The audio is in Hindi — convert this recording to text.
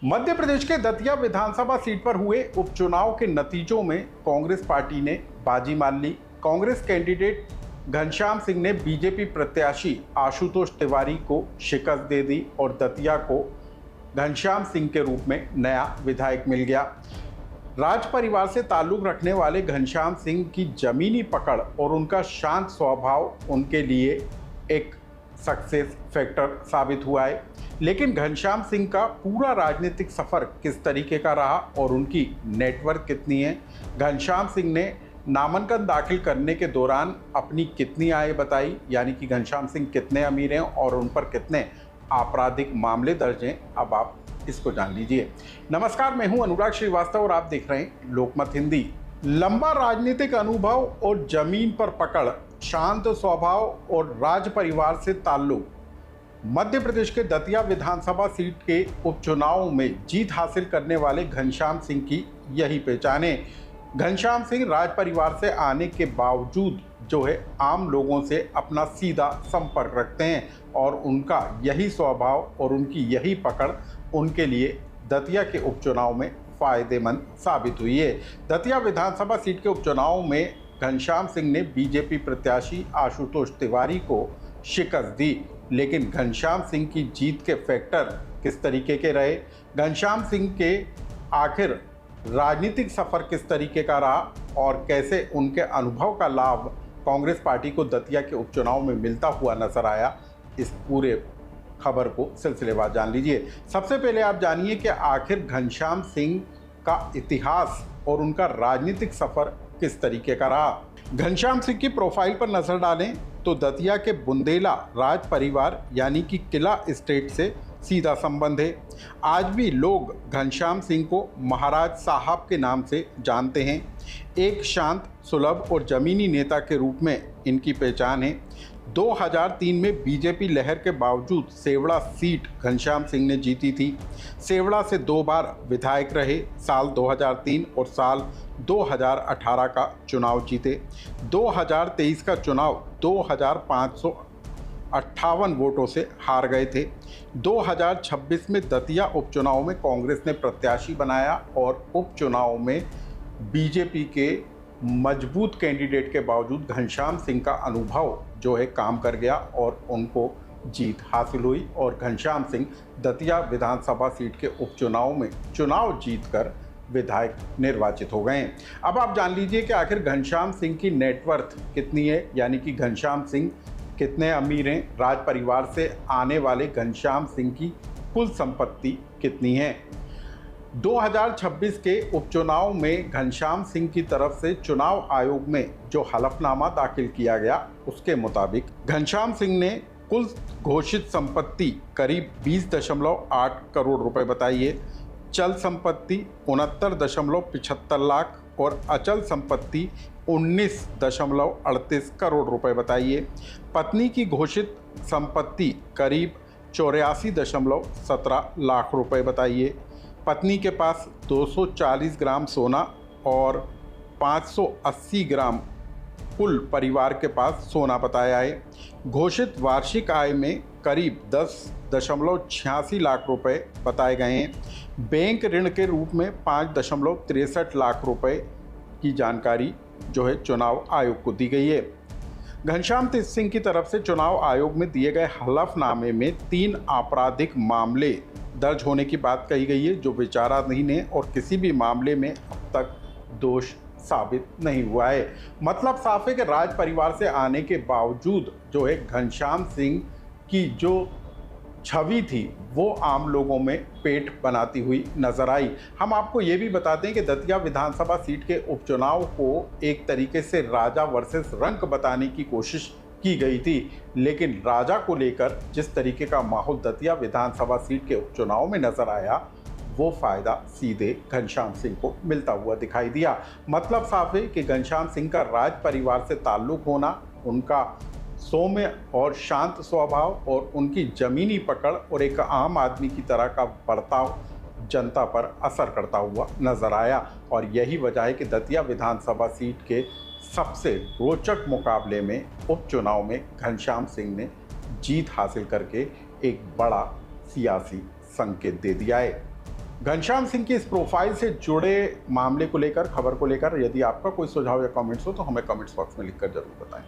मध्य प्रदेश के दतिया विधानसभा सीट पर हुए उपचुनाव के नतीजों में कांग्रेस पार्टी ने बाजी मार ली। कांग्रेस कैंडिडेट घनश्याम सिंह ने बीजेपी प्रत्याशी आशुतोष तिवारी को शिकस्त दे दी और दतिया को घनश्याम सिंह के रूप में नया विधायक मिल गया। राज परिवार से ताल्लुक रखने वाले घनश्याम सिंह की जमीनी पकड़ और उनका शांत स्वभाव उनके लिए एक सक्सेस फैक्टर साबित हुआ है। लेकिन घनश्याम सिंह का पूरा राजनीतिक सफ़र किस तरीके का रहा और उनकी नेटवर्क कितनी है, घनश्याम सिंह ने नामांकन दाखिल करने के दौरान अपनी कितनी आय बताई, यानी कि घनश्याम सिंह कितने अमीर हैं और उन पर कितने आपराधिक मामले दर्ज हैं, अब आप इसको जान लीजिए। नमस्कार, मैं हूं अनुराग श्रीवास्तव और आप देख रहे हैं लोकमत हिंदी। लंबा राजनीतिक अनुभव और जमीन पर पकड़, शांत स्वभाव और राज परिवार से ताल्लुक, मध्य प्रदेश के दतिया विधानसभा सीट के उपचुनाव में जीत हासिल करने वाले घनश्याम सिंह की यही पहचान है। घनश्याम सिंह राज परिवार से आने के बावजूद जो है आम लोगों से अपना सीधा संपर्क रखते हैं और उनका यही स्वभाव और उनकी यही पकड़ उनके लिए दतिया के उपचुनाव में फ़ायदेमंद साबित हुई है। दतिया विधानसभा सीट के उपचुनाव में घनश्याम सिंह ने बीजेपी प्रत्याशी आशुतोष तिवारी को शिकस्त दी, लेकिन घनश्याम सिंह की जीत के फैक्टर किस तरीके के रहे, घनश्याम सिंह के आखिर राजनीतिक सफ़र किस तरीके का रहा और कैसे उनके अनुभव का लाभ कांग्रेस पार्टी को दतिया के उपचुनाव में मिलता हुआ नजर आया, इस पूरे खबर को सिलसिलेवार जान लीजिए। सबसे पहले आप जानिए कि आखिर घनश्याम सिंह का इतिहास और उनका राजनीतिक सफ़र किस तरीके का रहा। घनश्याम सिंह की प्रोफाइल पर नजर डालें तो दतिया के बुंदेला राज परिवार यानी कि किला एस्टेट से सीधा संबंध है। आज भी लोग घनश्याम सिंह को महाराज साहब के नाम से जानते हैं। एक शांत, सुलभ और जमीनी नेता के रूप में इनकी पहचान है। 2003 में बीजेपी लहर के बावजूद सेवड़ा सीट घनश्याम सिंह ने जीती थी। सेवड़ा से 2 बार विधायक रहे, साल 2003 और साल 2018 का चुनाव जीते। 2023 का चुनाव 2558 वोटों से हार गए थे। 2026 में दतिया उपचुनाव में कांग्रेस ने प्रत्याशी बनाया और उपचुनाव में बीजेपी के मजबूत कैंडिडेट के बावजूद घनश्याम सिंह का अनुभव जो है काम कर गया और उनको जीत हासिल हुई और घनश्याम सिंह दतिया विधानसभा सीट के उपचुनाव में चुनाव जीतकर विधायक निर्वाचित हो गए हैं। अब आप जान लीजिए कि आखिर घनश्याम सिंह की नेटवर्थ कितनी है, यानी कि घनश्याम सिंह कितने अमीर हैं, राज परिवार से आने वाले घनश्याम सिंह की कुल संपत्ति कितनी है। 2026 के उपचुनाव में घनश्याम सिंह की तरफ से चुनाव आयोग में जो हलफनामा दाखिल किया गया उसके मुताबिक घनश्याम सिंह ने कुल घोषित संपत्ति करीब 20.8 करोड़ रुपए बताई है। चल संपत्ति 69.75 लाख और अचल संपत्ति 19.38 करोड़ रुपए बताई है। पत्नी की घोषित संपत्ति करीब 84.17 लाख रुपए बताई है। पत्नी के पास 240 ग्राम सोना और 580 ग्राम कुल परिवार के पास सोना बताया है। घोषित वार्षिक आय में करीब 10.86 लाख रुपए बताए गए हैं। बैंक ऋण के रूप में 5.63 लाख रुपए की जानकारी जो है चुनाव आयोग को दी गई है। घनश्याम सिंह की तरफ से चुनाव आयोग में दिए गए हलफनामे में 3 आपराधिक मामले दर्ज होने की बात कही गई है जो विचाराधीन है और किसी भी मामले में अब तक दोष साबित नहीं हुआ है। मतलब साफ है कि राज परिवार से आने के बावजूद जो है घनश्याम सिंह की जो छवि थी वो आम लोगों में पेट बनाती हुई नजर आई। हम आपको ये भी बताते हैं कि दतिया विधानसभा सीट के उपचुनाव को एक तरीके से राजा वर्सेस रंक बताने की कोशिश की गई थी, लेकिन राजा को लेकर जिस तरीके का माहौल दतिया विधानसभा सीट के उपचुनाव में नजर आया वो फ़ायदा सीधे घनश्याम सिंह को मिलता हुआ दिखाई दिया। मतलब साफ है कि घनश्याम सिंह का राज परिवार से ताल्लुक़ होना, उनका सौम्य और शांत स्वभाव और उनकी ज़मीनी पकड़ और एक आम आदमी की तरह का बर्ताव जनता पर असर करता हुआ नजर आया और यही वजह है कि दतिया विधानसभा सीट के सबसे रोचक मुकाबले में उपचुनाव में घनश्याम सिंह ने जीत हासिल करके एक बड़ा सियासी संकेत दे दिया है। घनश्याम सिंह की इस प्रोफाइल से जुड़े मामले को लेकर, खबर को लेकर यदि आपका कोई सुझाव या कमेंट्स हो तो हमें कमेंट्स बॉक्स में लिखकर जरूर बताएं।